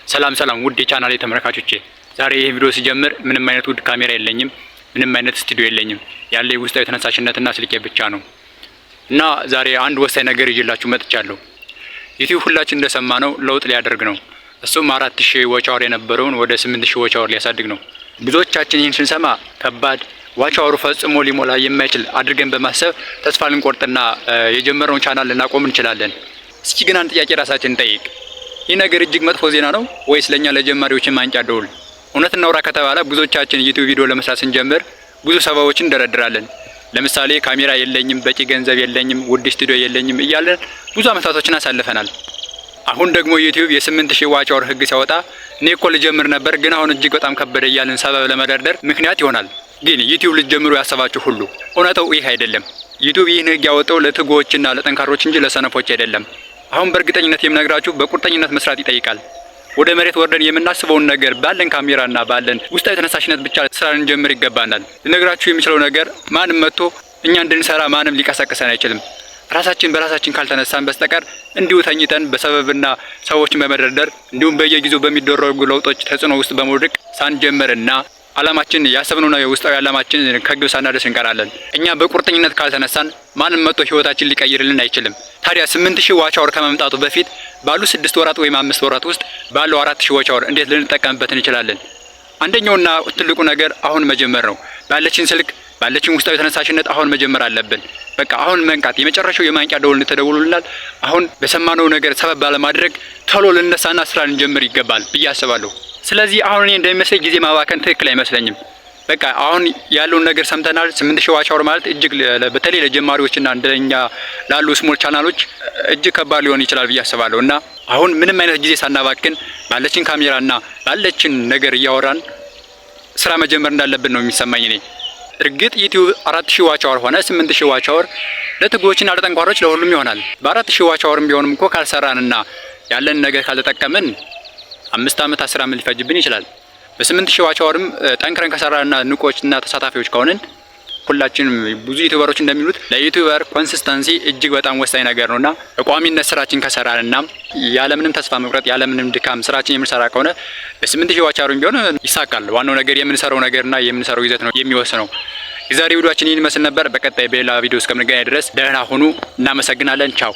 ሰላም ውድ የቻናሌ ተመልካቾቼ፣ ዛሬ ይሄ ቪዲዮ ሲጀምር ምንም አይነት ውድ ካሜራ የለኝም፣ ምንም አይነት ስቱዲዮ የለኝም። ያለኝ ውስጣዊ ተነሳሽነትና ስልኬ ብቻ ነው። እና ዛሬ አንድ ወሳኝ ነገር ይዤላችሁ መጥቻለሁ። ዩቲዩብ ሁላችን እንደሰማነው ለውጥ ሊያደርግ ነው። እሱም 4000 ዋች አወር የነበረውን ወደ 8000 ዋች አወር ሊያሳድግ ነው። ብዙዎቻችን ይህን ስንሰማ ከባድ ዋች አወሩ ፈጽሞ ሊሞላ የማይችል አድርገን በማሰብ ተስፋ ልንቆርጥና የጀመረውን ቻናል ልናቆም እንችላለን። እስኪ ግን አንድ ጥያቄ ራሳችንን እንጠይቅ። ይህ ነገር እጅግ መጥፎ ዜና ነው ወይስ ለኛ ለጀማሪዎች ማንቂያ ደውል? እውነት እናውራ ከተባለ ብዙዎቻችን ዩቲዩብ ቪዲዮ ለመስራት ስንጀምር ብዙ ሰበቦችን እንደረድራለን። ለምሳሌ ካሜራ የለኝም፣ በቂ ገንዘብ የለኝም፣ ውድ ስቱዲዮ የለኝም እያለን ብዙ አመታቶችን አሳልፈናል። አሁን ደግሞ ዩቲዩብ የ8000 ዋች አወር ህግ ሲያወጣ እኔ እኮ ልጀምር ነበር ግን አሁን እጅግ በጣም ከበደ እያለን ሰበብ ለመደርደር ምክንያት ይሆናል። ግን ዩቲዩብ ልትጀምሩ ያሰባችሁ ሁሉ እውነታው ይህ አይደለም። ዩቲዩብ ይህን ህግ ያወጣው ለትጉዎችና ለጠንካሮች እንጂ ለሰነፎች አይደለም። አሁን በእርግጠኝነት የምነግራችሁ በቁርጠኝነት መስራት ይጠይቃል። ወደ መሬት ወርደን የምናስበውን ነገር ባለን ካሜራና ባለን ውስጣዊ ተነሳሽነት ብቻ ስራ ልንጀምር ይገባናል። ልነግራችሁ የሚችለው ነገር ማንም መጥቶ እኛ እንድንሰራ ማንም ሊቀሰቅሰን አይችልም። ራሳችን በራሳችን ካልተነሳን በስተቀር እንዲሁ ተኝተን በሰበብና ሰዎችን በመደርደር እንዲሁም በየጊዜው በሚደረጉ ለውጦች ተጽዕኖ ውስጥ በመውደቅ ሳንጀምርና አላማችን ያሰብነውና የውስጣዊ አላማችን ከግብ ሳናደርስ እንቀራለን። እኛ በቁርጠኝነት ካልተነሳን ማንም መጥቶ ህይወታችን ሊቀይርልን አይችልም። ታዲያ 8000 ዋች አወር ከመምጣቱ በፊት ባሉ 6 ወራት ወይም 5 ወራት ውስጥ ባለው 4000 ዋች አወር እንዴት ልንጠቀምበት እንችላለን? አንደኛውና ትልቁ ነገር አሁን መጀመር ነው። ባለችን ስልክ ባለችን ውስጣዊ ተነሳሽነት አሁን መጀመር አለብን። በቃ አሁን መንቃት። የመጨረሻው የማንቂያ ደወል ተደውሎልናል። አሁን በሰማነው ነገር ሰበብ ባለማድረግ ቶሎ ልነሳና ስራ ልንጀምር ይገባል ብዬ አስባለሁ። ስለዚህ አሁን እኔ እንደሚመስለኝ ጊዜ ማባከን ትክክል አይመስለኝም። በቃ አሁን ያለውን ነገር ሰምተናል። 8000 ዋች አወር ማለት እጅግ በተለይ ለጀማሪዎችና እንደኛ ላሉ ስሞል ቻናሎች እጅግ ከባድ ሊሆን ይችላል ብዬ አስባለሁ። እና አሁን ምንም አይነት ጊዜ ሳናባክን ባለችን ካሜራና ባለችን ነገር እያወራን ስራ መጀመር እንዳለብን ነው የሚሰማኝ እኔ። እርግጥ ዩቲዩብ 4000 ዋች አወር ሆነ 8000 ዋች አወር ለትጉዎችና ለጠንካሮች ለሁሉም ይሆናል። በ4000 ዋች አወርም ቢሆንም እኮ ካልሰራንና ያለን ነገር ካልተጠቀምን 5 አመት 10 አመት ሊፈጅብን ይችላል። በ8000 ዋች አወርም ጠንክረን ከሰራንና ንቆችና ተሳታፊዎች ከሆንን ሁላችንም ብዙ ዩቲዩበሮች እንደሚሉት ለዩቲዩበር ኮንሲስተንሲ እጅግ በጣም ወሳኝ ነገር ነውና በቋሚነት ስራችን ከሰራንና ያለምንም ተስፋ መቁረጥ ያለምንም ድካም ስራችን የምንሰራ ከሆነ በ8000 ዋች አወርም ቢሆን ይሳካል። ዋናው ነገር የምንሰራው ነገርና የምንሰራው ይዘት ነው የሚወስነው። የዛሬ ቪዲዮአችን ይህን ይመስል ነበር። በቀጣይ በሌላ ቪዲዮ እስከምንገናኝ ድረስ ደህና ሁኑ። እናመሰግናለን። ቻው